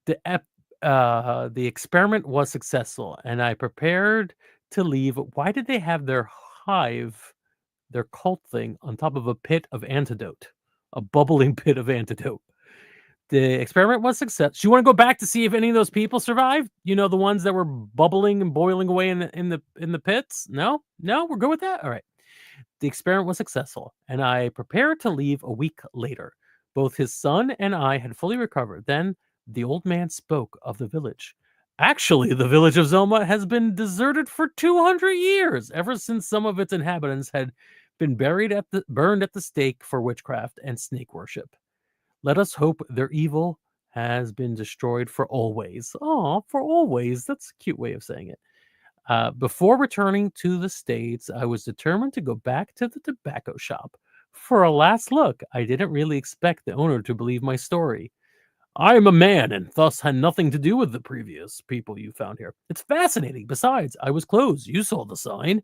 The experiment was successful, and I prepared to leave. Why did they have their cult thing, on top of a pit of antidote, a bubbling pit of antidote? The experiment was success. Do you want to go back to see if any of those people survived? You know, the ones that were bubbling and boiling away in the pits. No, we're good with that. All right. The experiment was successful, and I prepared to leave a week later. Both his son and I had fully recovered. Then the old man spoke of the village. Actually, the village of Zelma has been deserted for 200 years, ever since some of its inhabitants had been burned at the stake for witchcraft and snake worship. Let us hope their evil has been destroyed for always. Oh, for always. That's a cute way of saying it. Before returning to the States, I was determined to go back to the tobacco shop for a last look. I didn't really expect the owner to believe my story. I am a man and thus had nothing to do with the previous people you found here. It's fascinating. Besides, I was closed. You saw the sign.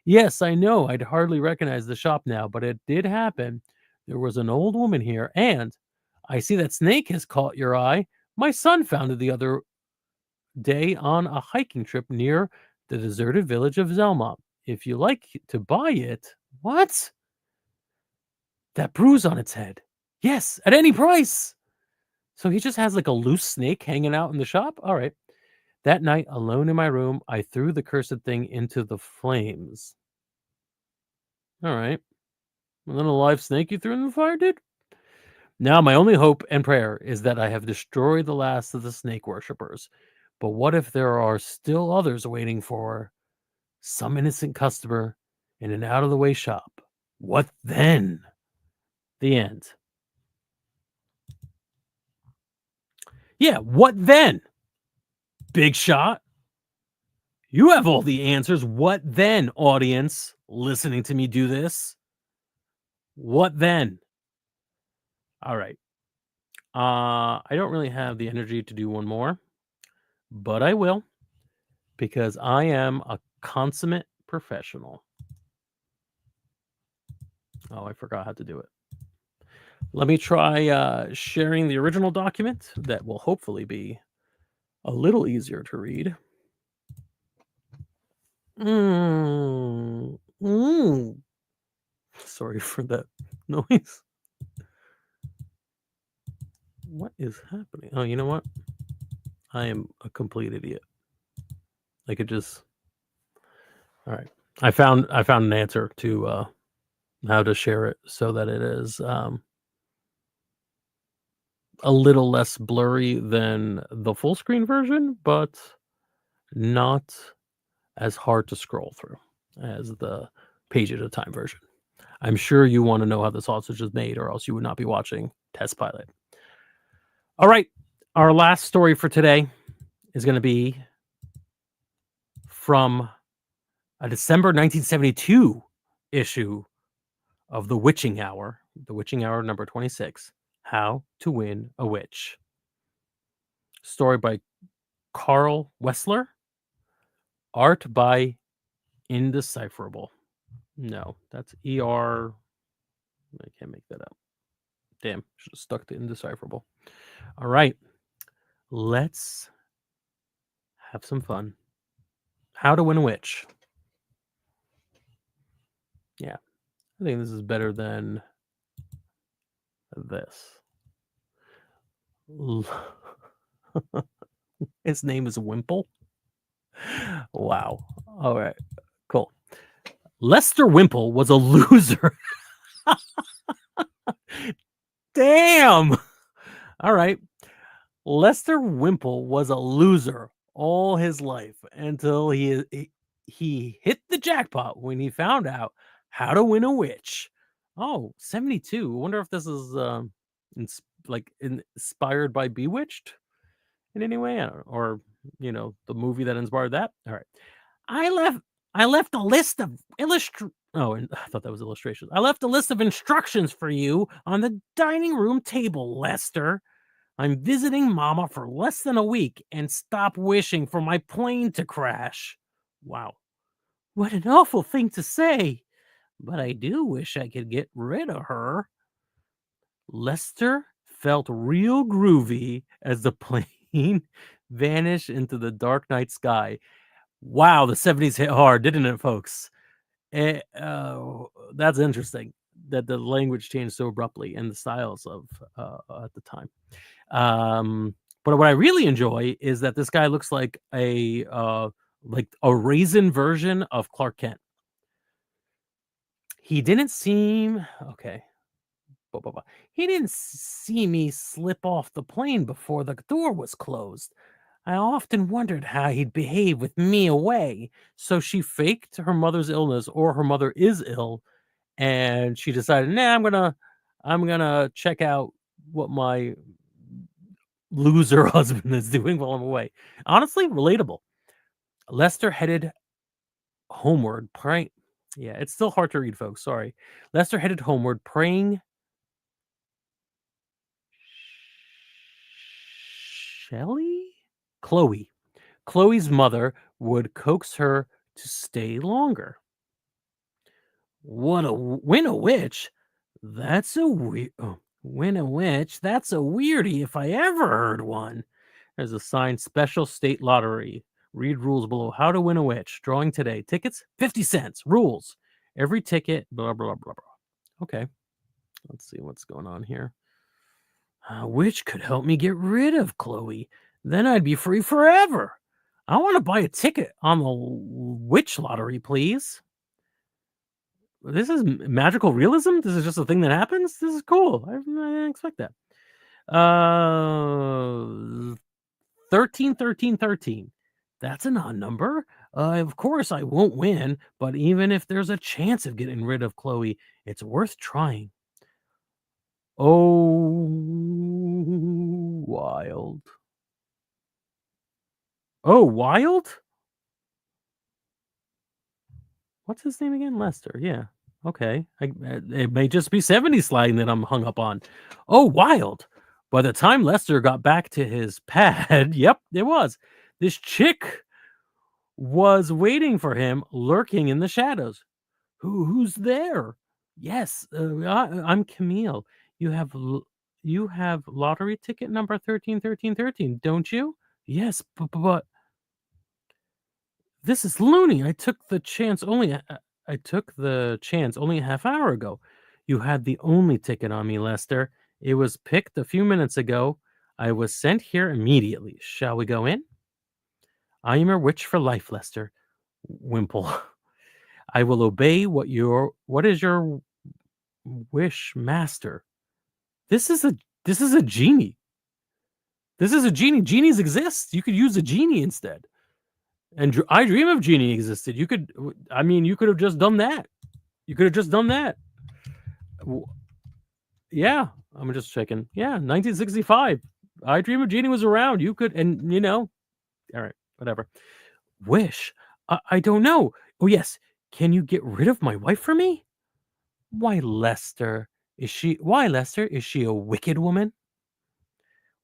Yes, I know. I'd hardly recognize the shop now, but it did happen. There was an old woman here, and I see that snake has caught your eye. My son found it the other day on a hiking trip near the deserted village of Zelma. If you like to buy it, what? That bruise on its head. Yes, at any price. So he just has like a loose snake hanging out in the shop? All right. That night, alone in my room, I threw the cursed thing into the flames. All right. And then a live snake you threw in the fire, dude? Now, my only hope and prayer is that I have destroyed the last of the snake worshippers. But what if there are still others waiting for some innocent customer in an out of the way shop? What then? The end. Yeah, what then? Big shot. You have all the answers. What then, audience, listening to me do this? What then? All right. I don't really have the energy to do one more, but I will because I am a consummate professional. Oh, I forgot how to do it. Let me try sharing the original document that will hopefully be a little easier to read. Mm, mm. Sorry for that noise. What is happening? Oh, you know what? I am a complete idiot. I could just. All right. I found an answer to how to share it so that it is a little less blurry than the full screen version, but not as hard to scroll through as the page at a time version. I'm sure you want to know how the sausage is made, or else you would not be watching Test Pilot. All right. Our last story for today is going to be from a December 1972 issue of The Witching Hour number 26, How to Win a Witch. Story by Carl Wessler, art by Indecipherable. No, that's ER. I can't make that out. Damn, should have stuck to Indecipherable. All right, let's have some fun. How to Win a Witch. Yeah, I think this is better than this. His name is Wimple. Wow. All right. Cool. Lester Wimple was a loser. Damn. All right. Lester Wimple was a loser all his life until he hit the jackpot when he found out how to win a witch. Oh, 72. I wonder if this is inspired by Bewitched in any way, or the movie that inspired that. All right. I left a list of and I thought that was illustrations. I left a list of instructions for you on the dining room table, Lester. I'm visiting Mama for less than a week and stop wishing for my plane to crash. Wow. What an awful thing to say. But I do wish I could get rid of her. Lester felt real groovy as the plane vanished into the dark night sky. Wow, the 70s hit hard, didn't it, folks? That's interesting that the language changed so abruptly and the styles of at the time. But what I really enjoy is that this guy looks like a raisin version of Clark Kent. He didn't seem okay. Blah, blah, blah. He didn't see me slip off the plane before the door was closed. I often wondered how he'd behave with me away. So she faked her mother's illness, or her mother is ill, and she decided, nah, I'm gonna check out what my loser husband is doing while I'm away. Honestly, relatable. Lester headed homeward, praying. Yeah, it's still hard to read, folks. Sorry. Lester headed homeward, praying Shelley? Chloe. Chloe's mother would coax her to stay longer. Win a witch? That's a weird. Oh, win a witch? That's a weirdie if I ever heard one. There's a sign special state lottery. Read rules below. How to win a witch. Drawing today. Tickets 50 cents. Rules. Every ticket, blah, blah, blah, blah. Okay. Let's see what's going on here. Which could help me get rid of Chloe. Then I'd be free forever. I want to buy a ticket on the witch lottery, please. This is magical realism? This is just a thing that happens? This is cool. I didn't expect that. 13, 13, 13. That's an odd number. Of course, I won't win, but even if there's a chance of getting rid of Chloe, it's worth trying. Oh, wild. Oh, wild? What's his name again? Lester. Yeah. Okay. It may just be 70 sliding that I'm hung up on. Oh, wild. By the time Lester got back to his pad, yep, it was. This chick was waiting for him, lurking in the shadows. Who's there? Yes, I'm Camille. You have lottery ticket number 131313, don't you? Yes, but this is loony. I took the chance only a half hour ago. You had the only ticket on me, Lester. It was picked a few minutes ago. I was sent here immediately. Shall we go in? I am your witch for life, Lester. Wimple. I will obey what is your wish, master? This is a genie. This is a genie. Genies exist. You could use a genie instead. And I Dream of Genie existed. You could have just done that. Yeah, I'm just checking. Yeah, 1965. I Dream of Genie was around. You could, all right, whatever. Wish. I don't know. Oh, yes. Can you get rid of my wife for me? Why, Lester? Is she a wicked woman?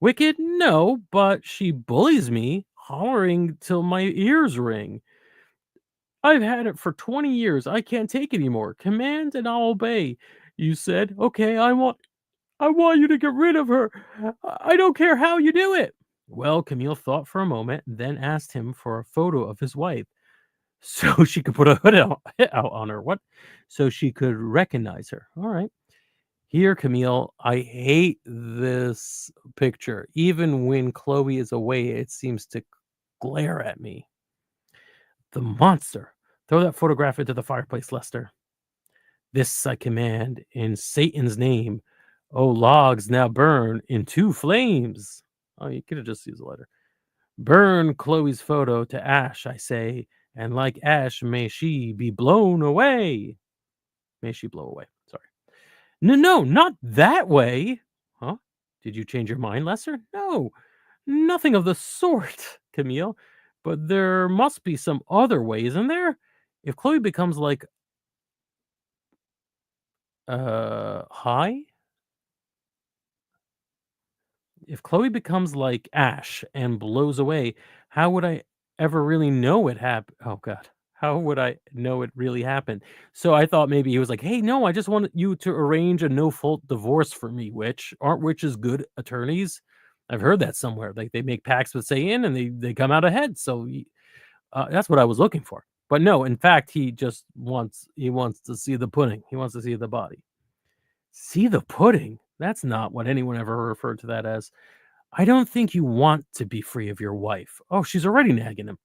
Wicked? No, but she bullies me, hollering till my ears ring. I've had it for 20 years. I can't take it anymore. Command and I'll obey. You said, okay, I want you to get rid of her. I don't care how you do it. Well, Camille thought for a moment, then asked him for a photo of his wife so she could put a hood out on her. What? So she could recognize her. All right. Here, Camille, I hate this picture. Even when Chloe is away, it seems to glare at me. The monster. Throw that photograph into the fireplace, Lester. This I command in Satan's name. Oh, logs now burn in two flames. Oh, you could have just used a letter. Burn Chloe's photo to ash, I say, and like ash may she be blown away. May she blow away. Sorry. No, not that way. Huh? Did you change your mind, Lester? No, nothing of the sort, Camille. But there must be some other way, isn't there? If Chloe becomes like high? If Chloe becomes like ash and blows away, how would I ever really know it happened? Oh God. How would I know it really happened? So I thought maybe he was like, "Hey, no, I just want you to arrange a no-fault divorce for me, witch. Aren't witches good attorneys?" I've heard that somewhere. Like they make pacts with Satan and they come out ahead. So that's what I was looking for. But no, in fact, he wants to see the pudding. He wants to see the body. See the pudding? That's not what anyone ever referred to that as. I don't think you want to be free of your wife. Oh, she's already nagging him.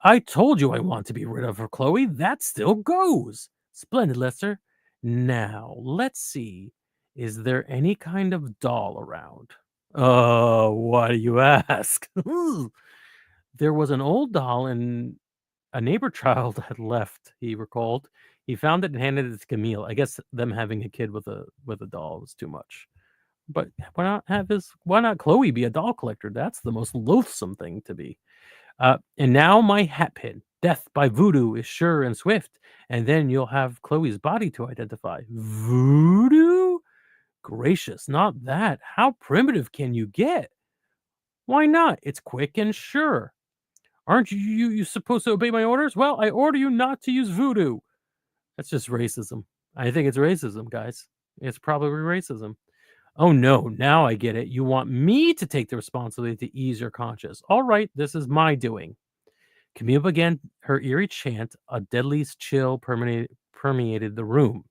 I told you I want to be rid of her, Chloe. That still goes. Splendid, Lester. Now, let's see. Is there any kind of doll around? Oh, why do you ask? There was an old doll and a neighbor child had left, he recalled. He found it and handed it to Camille. I guess them having a kid with a doll was too much. But why not Chloe be a doll collector? That's the most loathsome thing to be. And now my hat pin. Death by voodoo is sure and swift. And then you'll have Chloe's body to identify. Voodoo? Gracious, not that. How primitive can you get? Why not? It's quick and sure. Aren't you supposed to obey my orders? Well, I order you not to use voodoo. That's just racism. I think it's racism, guys. It's probably racism. Oh no, now I get it. You want me to take the responsibility to ease your conscience. All right, this is my doing. Camille began her eerie chant. A deadly chill permeated the room,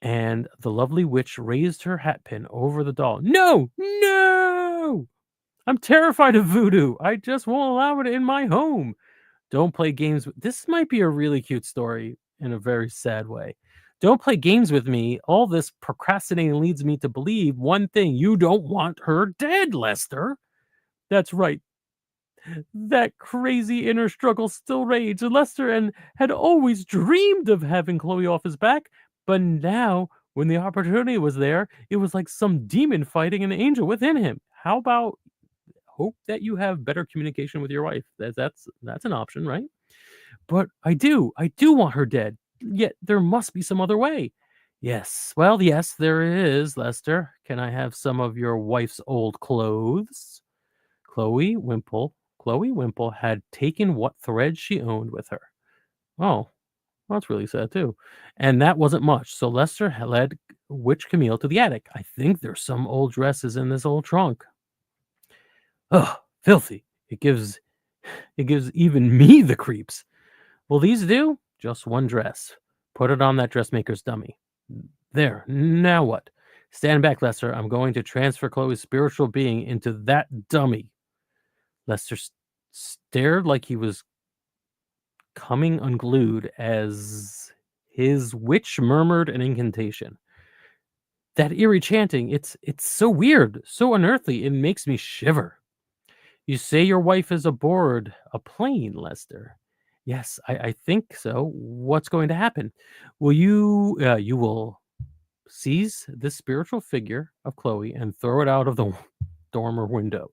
and the lovely witch raised her hat pin over the doll. No, no! I'm terrified of voodoo. I just won't allow it in my home. Don't play games. This might be a really cute story in a very sad way. Don't play games with me. All this procrastinating leads me to believe one thing. You don't want her dead, Lester. That's right. That crazy inner struggle still raged. Lester and had always dreamed of having Chloe off his back, but now, when the opportunity was there, it was like some demon fighting an angel within him. How about hope that you have better communication with your wife? That's an option, right? But I do want her dead. Yet there must be some other way. Yes, well, yes, there is, Lester. Can I have some of your wife's old clothes? Chloe Wimple Chloe Wimple had taken what thread she owned with her. Oh, well, that's really sad too. And that wasn't much. So Lester led Witch Camille to the attic. I think there's some old dresses in this old trunk. Ugh, filthy. It gives even me the creeps. Will these do? Just one dress. Put it on that dressmaker's dummy. There. Now what? Stand back, Lester. I'm going to transfer Chloe's spiritual being into that dummy. Lester stared like he was coming unglued as his witch murmured an incantation. That eerie chanting, it's so weird, so unearthly, it makes me shiver. You say your wife is aboard a plane, Lester. Yes, I think so. What's going to happen? You will seize this spiritual figure of Chloe and throw it out of the dormer window.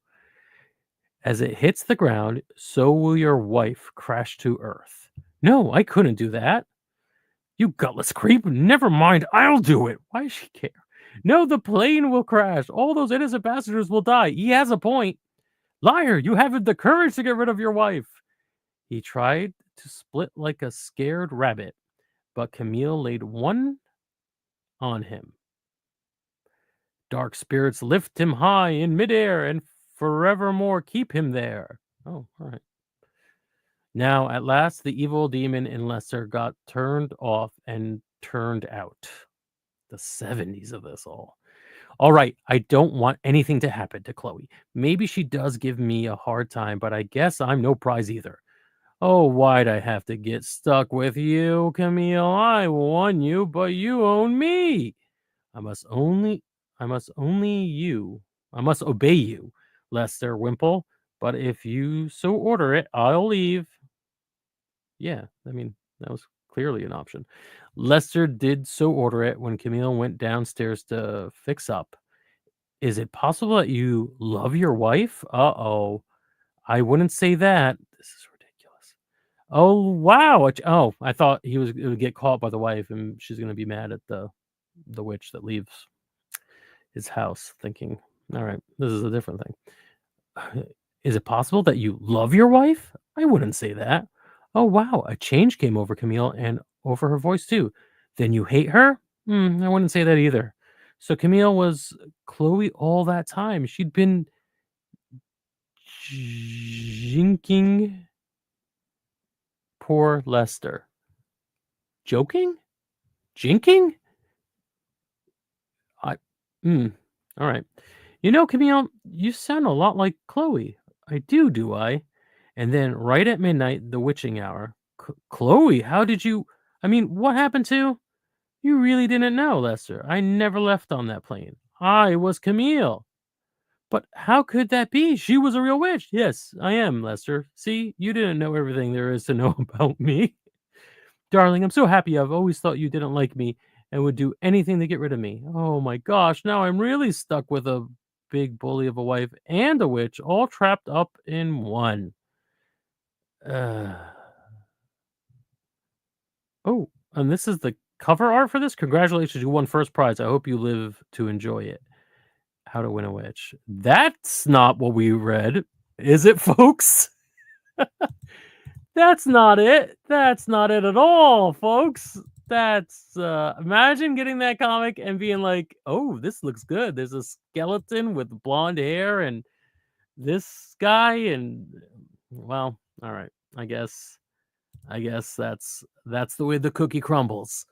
As it hits the ground, so will your wife crash to earth. No, I couldn't do that. You gutless creep. Never mind, I'll do it. Why does she care? No, the plane will crash. All those innocent passengers will die. He has a point. Liar, you haven't the courage to get rid of your wife. He tried to split like a scared rabbit, but Camille laid one on him. Dark spirits lift him high in midair and forevermore keep him there. Oh, all right. Now, at last, the evil demon in Lester got turned off and turned out. The 70s of this all. All right, I don't want anything to happen to Chloe. Maybe she does give me a hard time, but I guess I'm no prize either. Oh, why'd I have to get stuck with you, Camille? I won you, but you own me. I must only, I must only you, I must obey you, Lester Wimple. But if you so order it, I'll leave. Yeah, I mean, that was clearly an option. Lester did so order it when Camille went downstairs to fix up. Is it possible that you love your wife? Uh-oh. I wouldn't say that. This is ridiculous. Oh, wow. Oh, I thought he was going to get caught by the wife and she's going to be mad at the witch that leaves his house thinking, all right, this is a different thing. Is it possible that you love your wife? I wouldn't say that. Oh, wow. A change came over Camille and over her voice, too. Then you hate her? I wouldn't say that either. So Camille was Chloe all that time. She'd been jinking poor Lester. Joking? Jinking? I, all right. Camille, you sound a lot like Chloe. I do I? And then right at midnight, the witching hour. Chloe, how did you? I mean, what happened to? You really didn't know, Lester. I never left on that plane. I was Camille. But how could that be? She was a real witch. Yes, I am, Lester. See, you didn't know everything there is to know about me. Darling, I'm so happy. I've always thought you didn't like me and would do anything to get rid of me. Oh my gosh, now I'm really stuck with a big bully of a wife and a witch all trapped up in one. Uh, oh, and this is the cover art for this? Congratulations, you won first prize. I hope you live to enjoy it. How to Win a Witch. That's not what we read, is it, folks? That's not it. That's not it at all, folks. That's imagine getting that comic and being like, "Oh, this looks good. There's a skeleton with blonde hair and this guy and well, all right. I guess that's the way the cookie crumbles."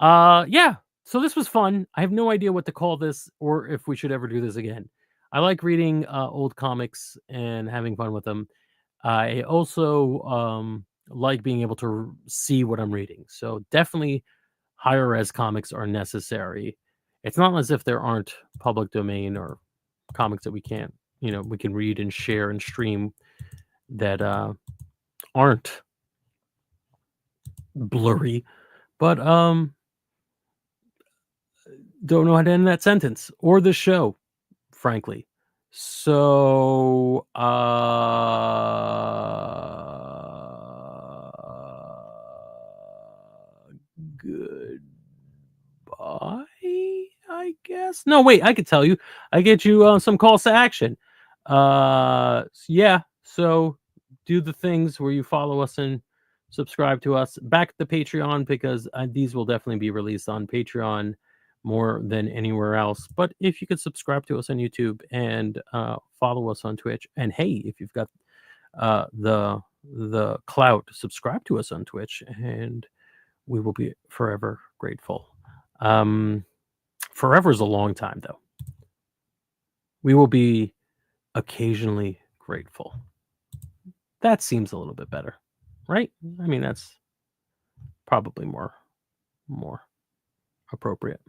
Yeah. So this was fun. I have no idea what to call this or if we should ever do this again. I like reading old comics and having fun with them. I also like being able to see what I'm reading. So definitely higher res comics are necessary. It's not as if there aren't public domain or comics that we can't, we can read and share and stream that aren't blurry, but don't know how to end that sentence or the show, frankly. So goodbye, I guess. No, wait, I could tell you. I get you some calls to action. Yeah, so do the things where you follow us and subscribe to us. Back the Patreon because these will definitely be released on Patreon more than anywhere else. But if you could subscribe to us on YouTube and follow us on Twitch, and hey, if you've got the clout, subscribe to us on Twitch, and we will be forever grateful. Forever is a long time, though. We will be occasionally grateful. That seems a little bit better, right? I mean, that's probably more appropriate.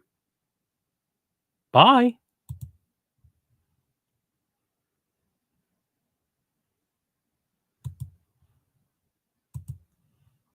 Bye.